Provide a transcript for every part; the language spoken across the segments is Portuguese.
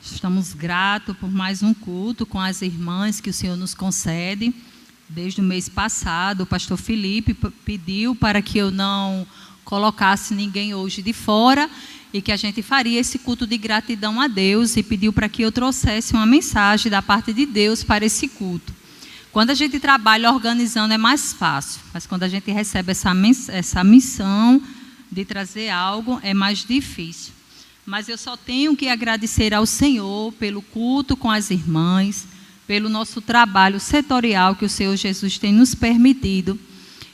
Estamos gratos por mais um culto com as irmãs que o Senhor nos concede. Desde o mês passado, o pastor Felipe pediu para que eu não colocasse ninguém hoje de fora e que a gente faria esse culto de gratidão a Deus, e pediu para que eu trouxesse uma mensagem da parte de Deus para esse culto. Quando a gente trabalha organizando é mais fácil, mas quando a gente recebe essa missão de trazer algo é mais difícil. Mas eu só tenho que agradecer ao Senhor pelo culto com as irmãs, pelo nosso trabalho setorial que o Senhor Jesus tem nos permitido.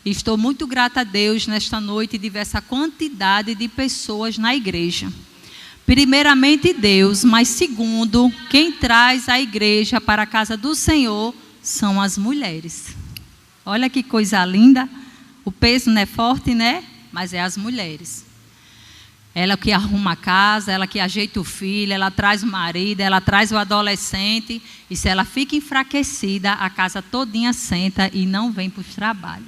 E estou muito grata a Deus nesta noite de ver essa quantidade de pessoas na igreja. Primeiramente Deus, mas segundo, quem traz a igreja para a casa do Senhor são as mulheres. Olha que coisa linda. O peso não é forte, né? Mas é as mulheres. Ela que arruma a casa, ela que ajeita o filho, ela traz o marido, ela traz o adolescente. E se ela fica enfraquecida, a casa todinha senta e não vem para o trabalho.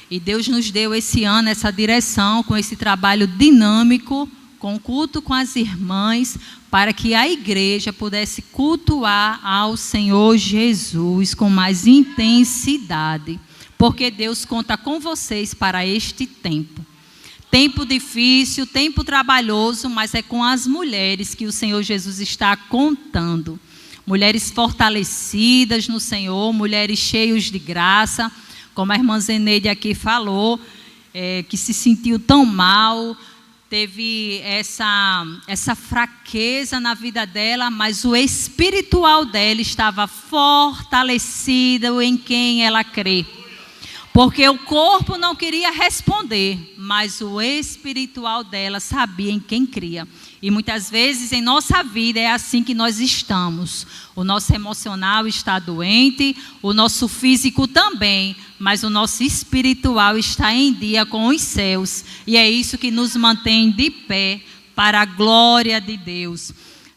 E Deus nos deu esse ano essa direção, com esse trabalho dinâmico, com o culto com as irmãs, para que a igreja pudesse cultuar ao Senhor Jesus com mais intensidade. Porque Deus conta com vocês para este tempo. Tempo difícil, tempo trabalhoso, mas é com as mulheres que o Senhor Jesus está contando. Mulheres fortalecidas no Senhor, mulheres cheias de graça, como a irmã Zeneide aqui falou, que se sentiu tão mal, teve essa fraqueza na vida dela, mas o espiritual dela estava fortalecido em quem ela crê. Porque o corpo não queria responder, mas o espiritual dela sabia em quem cria. E muitas vezes em nossa vida é assim que nós estamos. O nosso emocional está doente, o nosso físico também, mas o nosso espiritual está em dia com os céus. E é isso que nos mantém de pé para a glória de Deus.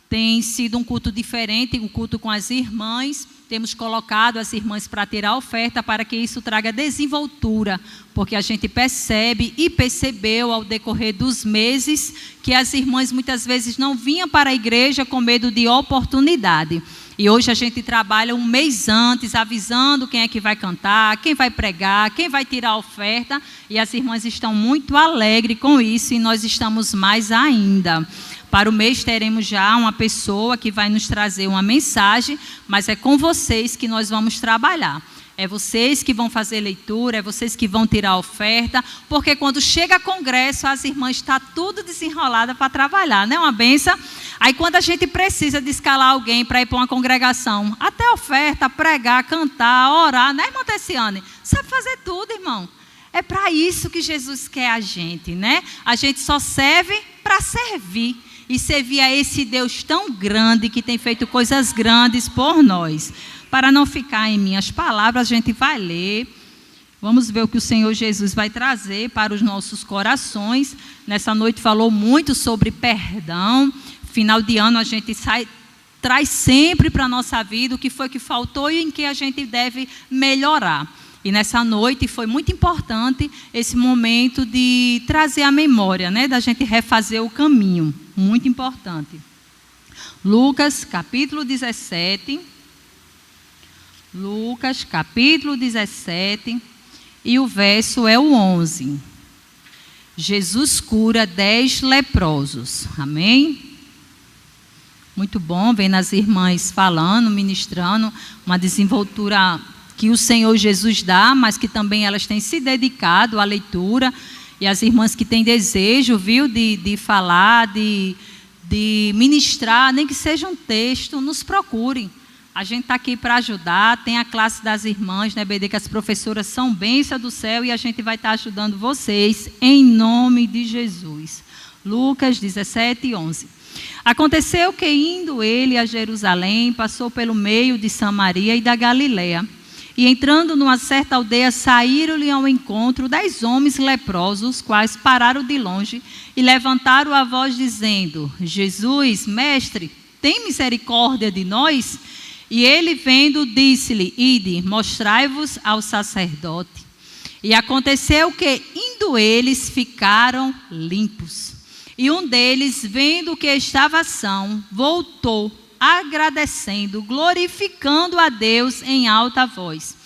Tem sido um culto diferente, um culto com as irmãs. Temos colocado as irmãs para tirar a oferta, para que isso traga desenvoltura, porque a gente percebe e percebeu ao decorrer dos meses que as irmãs muitas vezes não vinham para a igreja com medo de oportunidade. E hoje a gente trabalha um mês antes, avisando quem é que vai cantar, quem vai pregar, quem vai tirar a oferta, e as irmãs estão muito alegres com isso, e nós estamos mais ainda. Para o mês teremos já uma pessoa que vai nos trazer uma mensagem, mas é com vocês que nós vamos trabalhar. É vocês que vão fazer leitura, é vocês que vão tirar a oferta, porque quando chega congresso, as irmãs estão tudo desenrolada para trabalhar, não é uma benção? Aí quando a gente precisa de escalar alguém para ir para uma congregação, até oferta, pregar, cantar, orar, né, irmã Tessiane? Sabe fazer tudo, irmão. É para isso que Jesus quer a gente, né? A gente só serve para servir. E servir a esse Deus tão grande, que tem feito coisas grandes por nós. Para não ficar em minhas palavras, a gente vai ler. Vamos ver o que o Senhor Jesus vai trazer para os nossos corações. Nessa noite falou muito sobre perdão. Final de ano a gente traz sempre para a nossa vida o que foi que faltou e em que a gente deve melhorar. E nessa noite foi muito importante esse momento de trazer a memória, né? Da gente refazer o caminho. Muito importante. Lucas, capítulo 17. Lucas, capítulo 17. E o verso é o 11. Jesus cura 10 leprosos. Amém? Muito bom, vendo as irmãs falando, ministrando, uma desenvoltura que o Senhor Jesus dá, mas que também elas têm se dedicado à leitura. E as irmãs que têm desejo, viu, de falar, de ministrar, nem que seja um texto, nos procurem. A gente está aqui para ajudar, tem a classe das irmãs, né, BD, que as professoras são bênção do céu, e a gente vai estar ajudando vocês, em nome de Jesus. Lucas 17, 11. Aconteceu que, indo ele a Jerusalém, passou pelo meio de Samaria e da Galiléia. E entrando numa certa aldeia, saíram-lhe ao encontro 10 homens leprosos, os quais pararam de longe e levantaram a voz dizendo: Jesus, mestre, tem misericórdia de nós? E ele, vendo, disse-lhe: Ide, mostrai-vos ao sacerdote. E aconteceu que, indo eles, ficaram limpos. E um deles, vendo que estava são, voltou, agradecendo, glorificando a Deus em alta voz.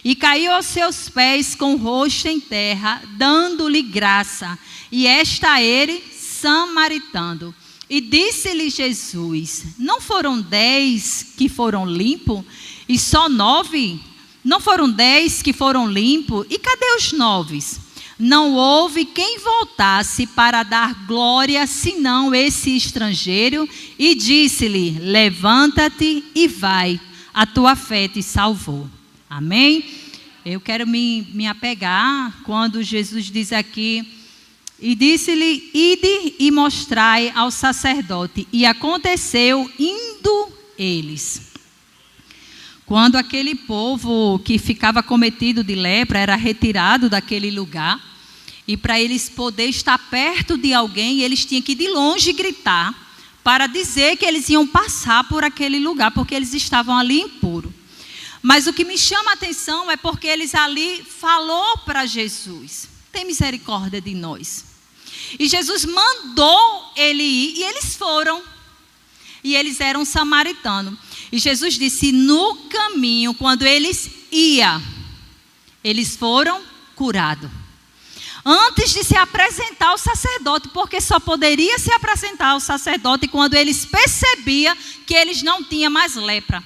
E caiu aos seus pés com o rosto em terra, dando-lhe graça. E esta a ele, samaritano. E disse-lhe Jesus: não foram 10 que foram limpos? E só 9? Não foram 10 que foram limpos? E cadê os 9? Não houve quem voltasse para dar glória, senão esse estrangeiro. E disse-lhe: levanta-te e vai, a tua fé te salvou. Amém? Eu quero me apegar quando Jesus diz aqui: e disse-lhe, ide e mostrai ao sacerdote. E aconteceu, indo eles. Quando aquele povo que ficava cometido de lepra era retirado daquele lugar, e para eles poderem estar perto de alguém, eles tinham que ir de longe gritar, para dizer que eles iam passar por aquele lugar, porque eles estavam ali impuros. Mas o que me chama a atenção é porque eles ali falou para Jesus: tem misericórdia de nós. E Jesus mandou ele ir, e eles foram. E eles eram samaritanos. E Jesus disse: no caminho, quando eles iam, eles foram curados. Antes de se apresentar ao sacerdote, porque só poderia se apresentar ao sacerdote quando eles percebiam que eles não tinham mais lepra.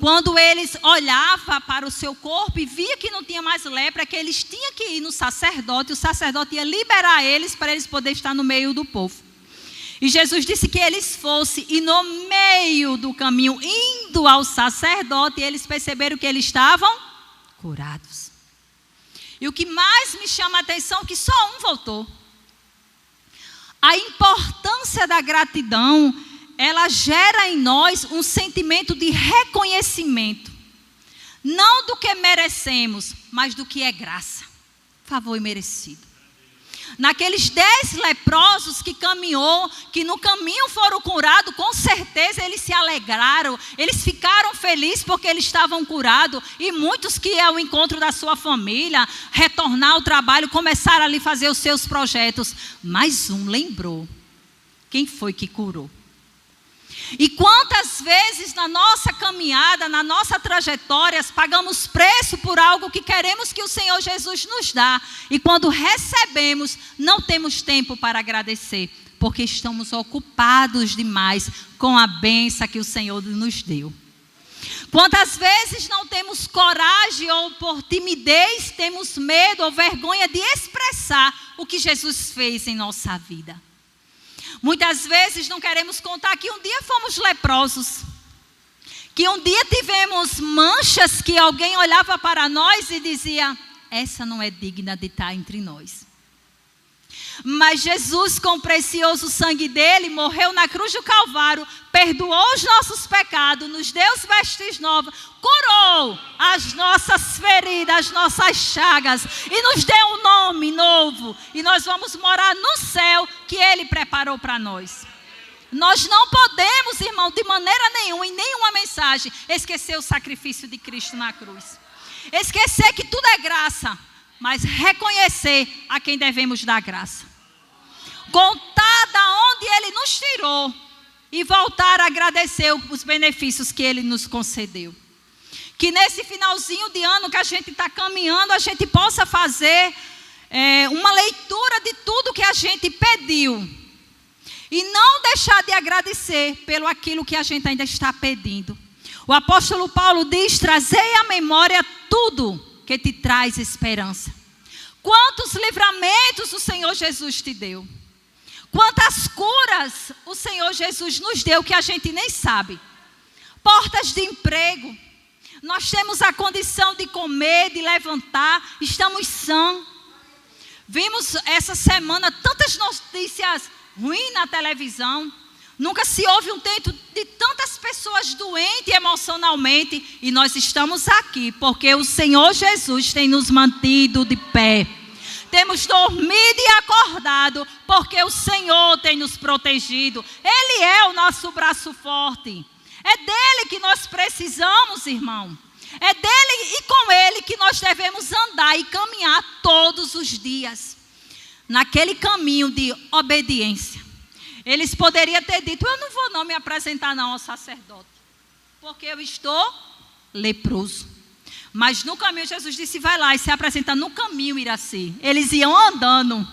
Quando eles olhavam para o seu corpo e via que não tinha mais lepra, que eles tinham que ir no sacerdote, o sacerdote ia liberar eles para eles poderem estar no meio do povo. E Jesus disse que eles fossem, e no meio do caminho, indo ao sacerdote, eles perceberam que eles estavam curados. E o que mais me chama a atenção é que só um voltou. A importância da gratidão, ela gera em nós um sentimento de reconhecimento. Não do que merecemos, mas do que é graça, favor imerecido. Naqueles 10 leprosos que caminhou, que no caminho foram curados, com certeza eles se alegraram, eles ficaram felizes porque eles estavam curados. E muitos que ao encontro da sua família, retornar ao trabalho, começaram ali a fazer os seus projetos. Mas um lembrou, quem foi que curou? E quantas vezes na nossa caminhada, na nossa trajetória, pagamos preço por algo que queremos que o Senhor Jesus nos dá. E quando recebemos, não temos tempo para agradecer, porque estamos ocupados demais com a bênção que o Senhor nos deu. Quantas vezes não temos coragem ou por timidez, temos medo ou vergonha de expressar o que Jesus fez em nossa vida. Muitas vezes não queremos contar que um dia fomos leprosos, que um dia tivemos manchas que alguém olhava para nós e dizia: essa não é digna de estar entre nós. Mas Jesus, com o precioso sangue dele, morreu na cruz do Calvário, perdoou os nossos pecados, nos deu vestes novas, curou as nossas feridas, as nossas chagas, e nos deu um nome novo. E nós vamos morar no céu que ele preparou para nós. Nós não podemos, irmão, de maneira nenhuma, em nenhuma mensagem, esquecer o sacrifício de Cristo na cruz. Esquecer que tudo é graça, mas reconhecer a quem devemos dar graça. Contar da onde ele nos tirou e voltar a agradecer os benefícios que ele nos concedeu. Que nesse finalzinho de ano que a gente está caminhando, a gente possa fazer uma leitura de tudo que a gente pediu. E não deixar de agradecer pelo aquilo que a gente ainda está pedindo. O apóstolo Paulo diz: trazei à memória tudo que te traz esperança. Quantos livramentos o Senhor Jesus te deu. Quantas curas o Senhor Jesus nos deu que a gente nem sabe. Portas de emprego. Nós temos a condição de comer, de levantar. Estamos sãos. Vimos essa semana tantas notícias ruins na televisão. Nunca se houve um tempo de tantas pessoas doentes emocionalmente. E nós estamos aqui porque o Senhor Jesus tem nos mantido de pé. Temos dormido e acordado porque o Senhor tem nos protegido. Ele é o nosso braço forte. É dele que nós precisamos, irmão. É dele e com ele que nós devemos andar e caminhar todos os dias. Naquele caminho de obediência. Eles poderiam ter dito, eu não vou não me apresentar não ao sacerdote, porque eu estou leproso. Mas no caminho Jesus disse, vai lá e se apresenta no caminho, Iraci. Eles iam andando.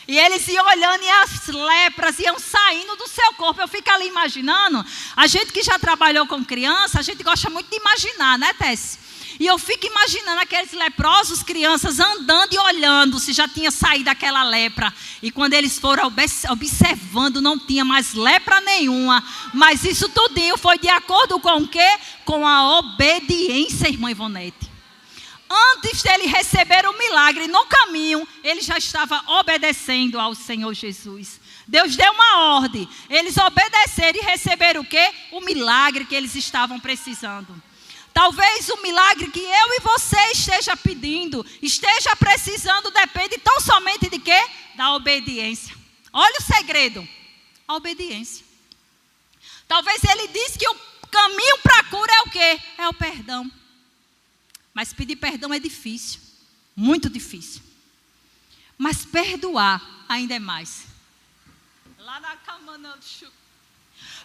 E eles iam olhando e as lepras iam saindo do seu corpo. Eu fico ali imaginando. A gente que já trabalhou com criança, a gente gosta muito de imaginar, né, Tess? E eu fico imaginando aqueles leprosos, crianças andando e olhando se já tinha saído aquela lepra. E quando eles foram observando, não tinha mais lepra nenhuma. Mas isso tudinho foi de acordo com o quê? Com a obediência, irmã Ivonete. Antes dele receber o milagre, no caminho, ele já estava obedecendo ao Senhor Jesus. Deus deu uma ordem. Eles obedeceram e receberam o quê? O milagre que eles estavam precisando. Talvez o milagre que eu e você esteja pedindo, esteja precisando, depende tão somente de quê? Da obediência. Olha o segredo. A obediência. Talvez ele disse que o caminho para a cura é o quê? É o perdão. Mas pedir perdão é difícil, muito difícil. Mas perdoar ainda é mais.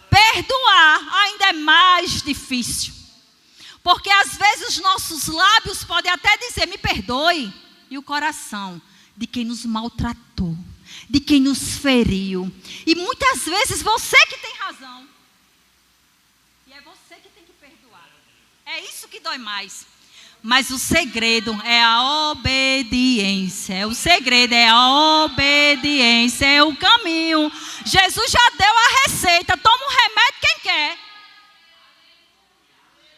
Perdoar ainda é mais difícil. Porque às vezes os nossos lábios podem até dizer, me perdoe. E o coração de quem nos maltratou, de quem nos feriu. E muitas vezes você que tem razão. E é você que tem que perdoar. É isso que dói mais. Mas o segredo é a obediência. O segredo é a obediência, é o caminho. Jesus já deu a receita. Toma um remédio quem quer.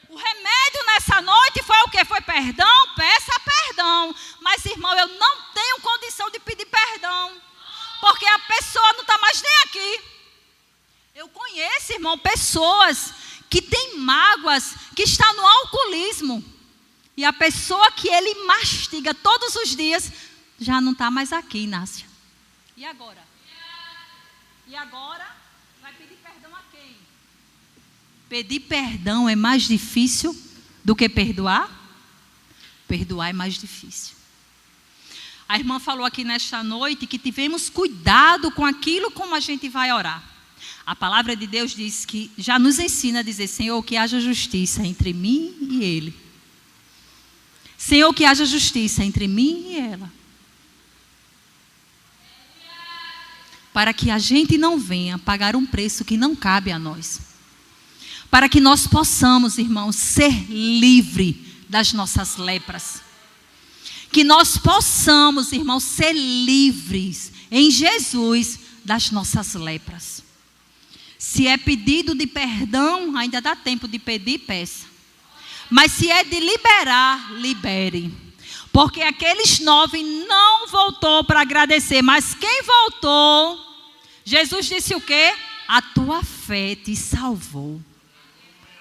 O remédio nessa noite foi o quê? Foi perdão? Peça perdão. Mas, irmão, eu não tenho condição de pedir perdão. Porque a pessoa não está mais nem aqui. Eu conheço, irmão, pessoas que têm mágoas, que estão no alcoolismo. E a pessoa que ele mastiga todos os dias, já não está mais aqui, Inácia. E agora? E agora? Vai pedir perdão a quem? Pedir perdão é mais difícil do que perdoar? Perdoar é mais difícil. A irmã falou aqui nesta noite que tivemos cuidado com aquilo como a gente vai orar. A palavra de Deus diz que já nos ensina a dizer, Senhor, que haja justiça entre mim e ele. Senhor, que haja justiça entre mim e ela. Para que a gente não venha pagar um preço que não cabe a nós. Para que nós possamos, irmãos, ser livres das nossas lepras. Que nós possamos, irmãos, ser livres em Jesus das nossas lepras. Se é pedido de perdão, ainda dá tempo de pedir, peça. Mas se é de liberar, libere. Porque aqueles 9 não voltou para agradecer. Mas quem voltou, Jesus disse o quê? A tua fé te salvou.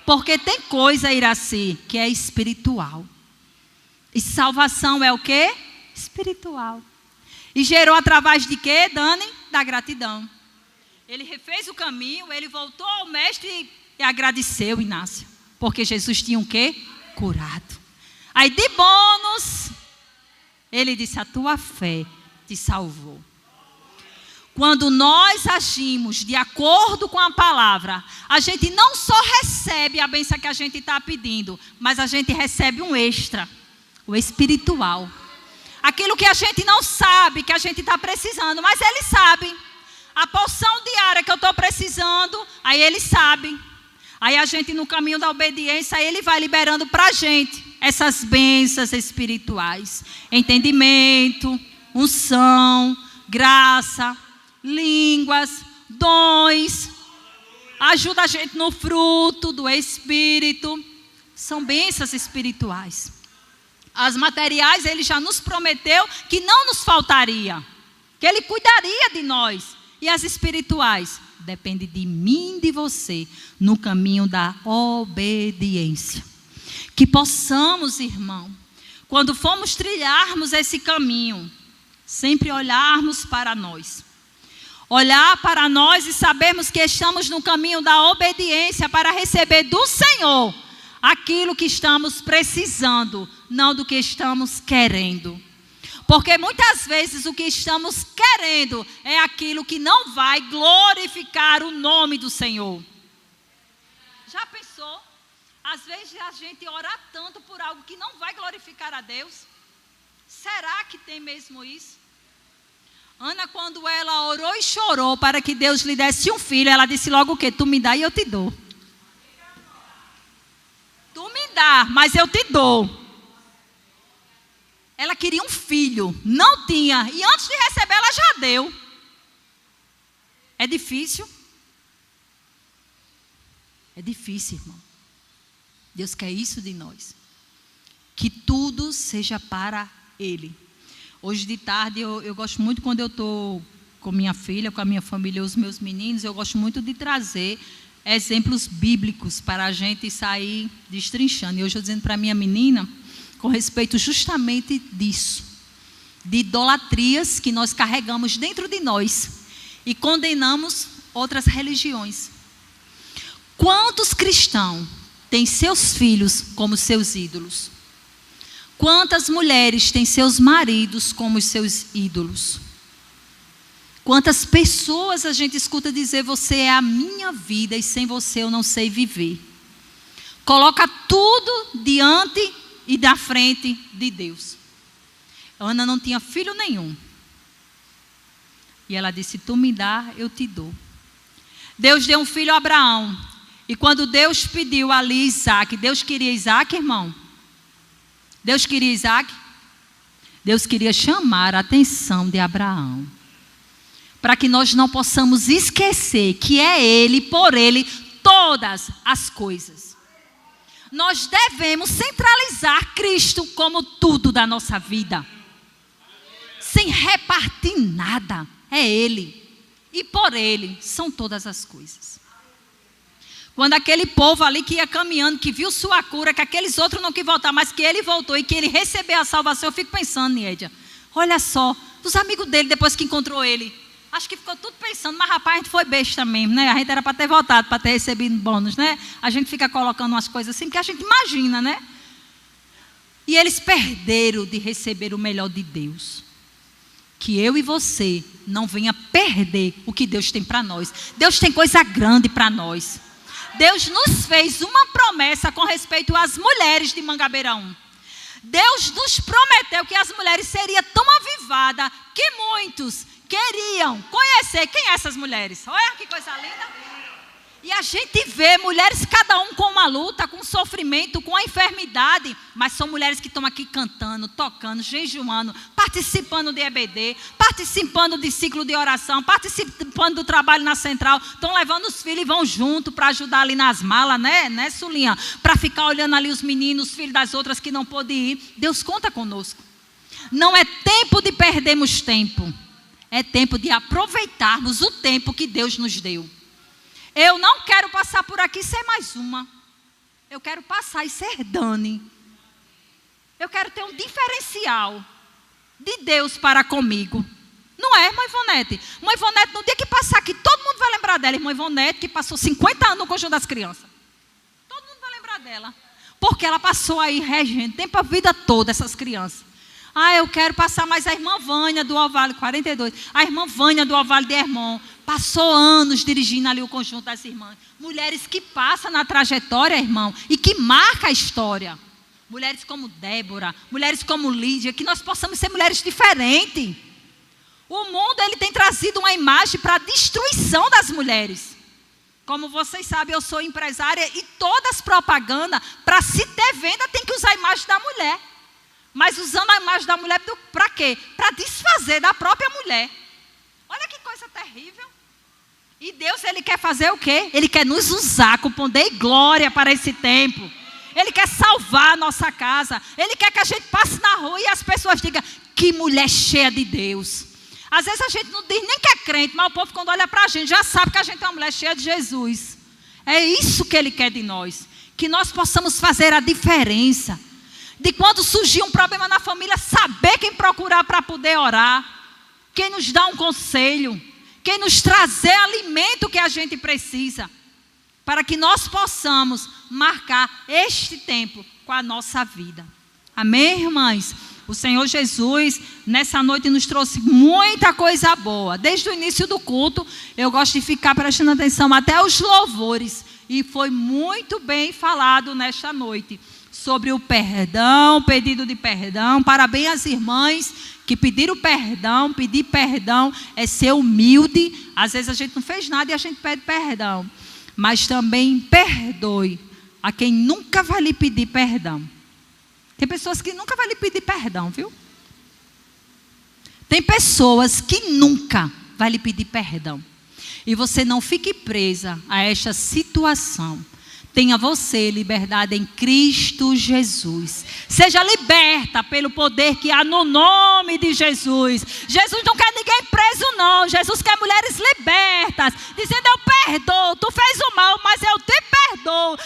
Porque tem coisa, Iraci, que é espiritual. E salvação é o quê? Espiritual. E gerou através de quê, Dani? Da gratidão. Ele refez o caminho, ele voltou ao mestre e agradeceu, Inácia. Porque Jesus tinha o quê? Curado. Aí de bônus, ele disse, a tua fé te salvou. Quando nós agimos de acordo com a palavra, a gente não só recebe a bênção que a gente está pedindo, mas a gente recebe um extra, o espiritual. Aquilo que a gente não sabe, que a gente está precisando, mas ele sabe. A porção diária que eu estou precisando, aí ele sabe. Aí a gente no caminho da obediência, aí ele vai liberando para a gente essas bênçãos espirituais. Entendimento, unção, graça, línguas, dons. Ajuda a gente no fruto do Espírito. São bênçãos espirituais. As materiais, ele já nos prometeu que não nos faltaria. Que ele cuidaria de nós. E as espirituais? Depende de mim e de você, no caminho da obediência. Que possamos, irmão, quando formos trilharmos esse caminho, sempre olharmos para nós. Olhar para nós e sabermos que estamos no caminho da obediência para receber do Senhor aquilo que estamos precisando, não do que estamos querendo. Porque muitas vezes o que estamos querendo é aquilo que não vai glorificar o nome do Senhor. Já pensou? Às vezes a gente ora tanto por algo que não vai glorificar a Deus. Será que tem mesmo isso? Ana, quando ela orou e chorou para que Deus lhe desse um filho, ela disse logo o quê? Tu me dá e eu te dou. Tu me dá, mas eu te dou. Ela queria um filho, não tinha. E antes de receber, ela já deu. É difícil? É difícil, irmão. Deus quer isso de nós. Que tudo seja para Ele. Hoje de tarde, eu gosto muito quando eu estou com minha filha, com a minha família, os meus meninos, eu gosto muito de trazer exemplos bíblicos para a gente sair destrinchando. E hoje eu estou dizendo para a minha menina, com respeito justamente disso. De idolatrias que nós carregamos dentro de nós e condenamos outras religiões. Quantos cristãos têm seus filhos como seus ídolos? Quantas mulheres têm seus maridos como os seus ídolos? Quantas pessoas a gente escuta dizer, você é a minha vida e sem você eu não sei viver. Coloca tudo diante e da frente de Deus. Ana não tinha filho nenhum. E ela disse, tu me dá, eu te dou. Deus deu um filho a Abraão. E quando Deus pediu ali Isaac, Deus queria Isaac, irmão? Deus queria Isaac? Deus queria chamar a atenção de Abraão. Para que nós não possamos esquecer que é Ele, por Ele, todas as coisas. Nós devemos centralizar Cristo como tudo da nossa vida. Sem repartir nada. É Ele. E por Ele são todas as coisas. Quando aquele povo ali que ia caminhando, que viu sua cura, que aqueles outros não queriam voltar, mas que ele voltou e que ele recebeu a salvação, eu fico pensando, Niedia, olha só, os amigos dele depois que encontrou ele, acho que ficou tudo pensando, mas rapaz, a gente foi besta mesmo, né? A gente era para ter voltado, para ter recebido bônus, né? A gente fica colocando umas coisas assim, que a gente imagina, né? E eles perderam de receber o melhor de Deus. Que eu e você não venha perder o que Deus tem para nós. Deus tem coisa grande para nós. Deus nos fez uma promessa com respeito às mulheres de Mangabeira 1. Deus nos prometeu que as mulheres seriam tão avivadas que muitos queriam conhecer quem é essas mulheres. Olha que coisa linda. E a gente vê mulheres, cada um com uma luta, com sofrimento, com a enfermidade, mas são mulheres que estão aqui cantando, tocando, jejuando, participando de EBD, participando de ciclo de oração, participando do trabalho na central, estão levando os filhos e vão junto para ajudar ali nas malas, né Sulinha? Para ficar olhando ali os meninos, os filhos das outras que não podem ir. Deus conta conosco. Não é tempo de perdermos tempo, é tempo de aproveitarmos o tempo que Deus nos deu. Eu não quero passar por aqui e ser mais uma. Eu quero passar e ser Dani. Eu quero ter um diferencial de Deus para comigo. Não é, irmã Ivonete? Irmã Ivonete, no dia que passar aqui, todo mundo vai lembrar dela. Irmã Ivonete, que passou 50 anos no Conjunto das Crianças. Todo mundo vai lembrar dela. Porque ela passou aí regendo tempo a vida toda, essas crianças. Eu quero passar mais a irmã Vânia do Ovale 42. A irmã Vânia do Ovale de Hermon. Passou anos dirigindo ali o Conjunto das Irmãs. Mulheres que passam na trajetória, irmão, e que marcam a história. Mulheres como Débora, mulheres como Lídia, que nós possamos ser mulheres diferentes. O mundo, ele tem trazido uma imagem para a destruição das mulheres. Como vocês sabem, eu sou empresária e todas as propagandas, para se ter venda, tem que usar a imagem da mulher. Mas usando a imagem da mulher, para quê? Para desfazer da própria mulher. Olha que coisa terrível. E Deus, Ele quer fazer o quê? Ele quer nos usar com poder e glória para esse tempo. Ele quer salvar a nossa casa. Ele quer que a gente passe na rua e as pessoas digam, que mulher cheia de Deus. Às vezes a gente não diz nem que é crente, mas o povo quando olha para a gente já sabe que a gente é uma mulher cheia de Jesus. É isso que Ele quer de nós. Que nós possamos fazer a diferença. De quando surgir um problema na família, saber quem procurar para poder orar. Quem nos dá um conselho. Quem nos trazer alimento que a gente precisa. Para que nós possamos marcar este tempo com a nossa vida. Amém, irmãs? O Senhor Jesus, nessa noite, nos trouxe muita coisa boa. Desde o início do culto, eu gosto de ficar prestando atenção até os louvores. E foi muito bem falado nesta noite sobre o perdão, pedido de perdão. Parabéns às irmãs que pediram perdão. Pedir perdão é ser humilde. Às vezes a gente não fez nada e a gente pede perdão. Mas também perdoe a quem nunca vai lhe pedir perdão. Tem pessoas que nunca vai lhe pedir perdão, viu? Tem pessoas que nunca vai lhe pedir perdão. E você não fique presa a esta situação. Tenha você liberdade em Cristo Jesus. Seja liberta pelo poder que há no nome de Jesus. Jesus não quer ninguém preso, não. Jesus quer mulheres libertas, dizendo: eu perdoo, tu fez o mal, mas eu te perdoo.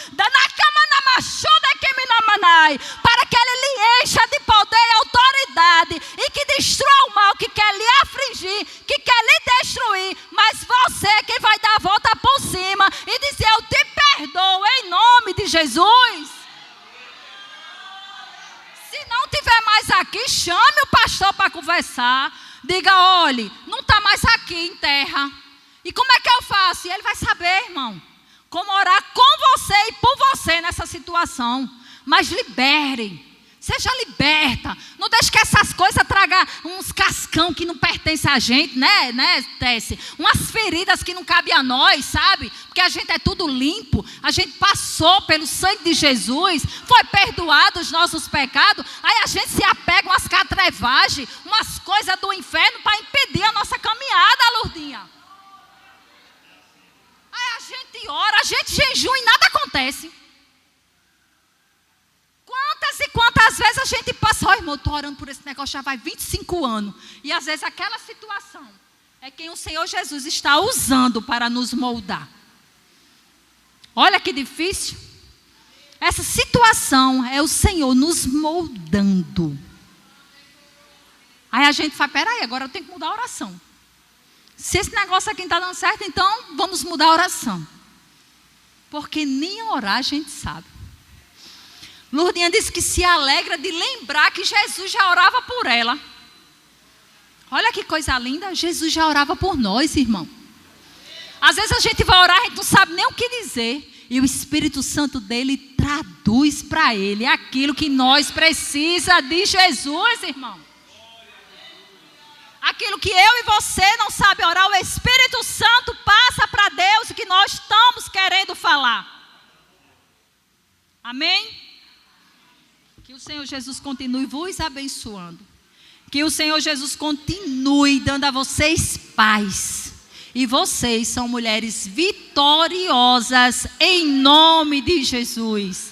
Para que ele lhe encha de poder e autoridade e que destrua o mal que quer lhe afligir, que quer lhe destruir. Mas você é quem vai dar a volta por cima e dizer: eu te perdoo em nome de Jesus. Se não tiver mais aqui, chame o pastor para conversar. Diga: olhe, não está mais aqui em terra. E como é que eu faço? E ele vai saber, irmão, como orar com você e por você nessa situação. Mas libere, seja liberta. Não deixe que essas coisas tragam uns cascão que não pertencem a gente, né, Tessie? Umas feridas que não cabem a nós, sabe? Porque a gente é tudo limpo. A gente passou pelo sangue de Jesus, foi perdoado os nossos pecados. Aí a gente se apega a umas catrevagens, umas coisas do inferno para impedir a nossa caminhada, Lourdinha. Aí a gente ora, a gente jejua e nada acontece. Quantas e quantas vezes a gente passa: oh, irmão, eu estou orando por esse negócio já vai 25 anos. E às vezes aquela situação é quem o Senhor Jesus está usando para nos moldar. Olha que difícil. Essa situação é o Senhor nos moldando. Aí a gente fala: peraí, agora eu tenho que mudar a oração. Se esse negócio aqui não está dando certo, então vamos mudar a oração. Porque nem orar a gente sabe. Lourdinha disse que se alegra de lembrar que Jesus já orava por ela. Olha que coisa linda, Jesus já orava por nós, irmão. Às vezes a gente vai orar, a gente não sabe nem o que dizer. E o Espírito Santo dele traduz para ele aquilo que nós precisamos de Jesus, irmão. Aquilo que eu e você não sabe orar, o Espírito Santo passa para Deus o que nós estamos querendo falar. Amém? Que o Senhor Jesus continue vos abençoando. Que o Senhor Jesus continue dando a vocês paz. E vocês são mulheres vitoriosas em nome de Jesus.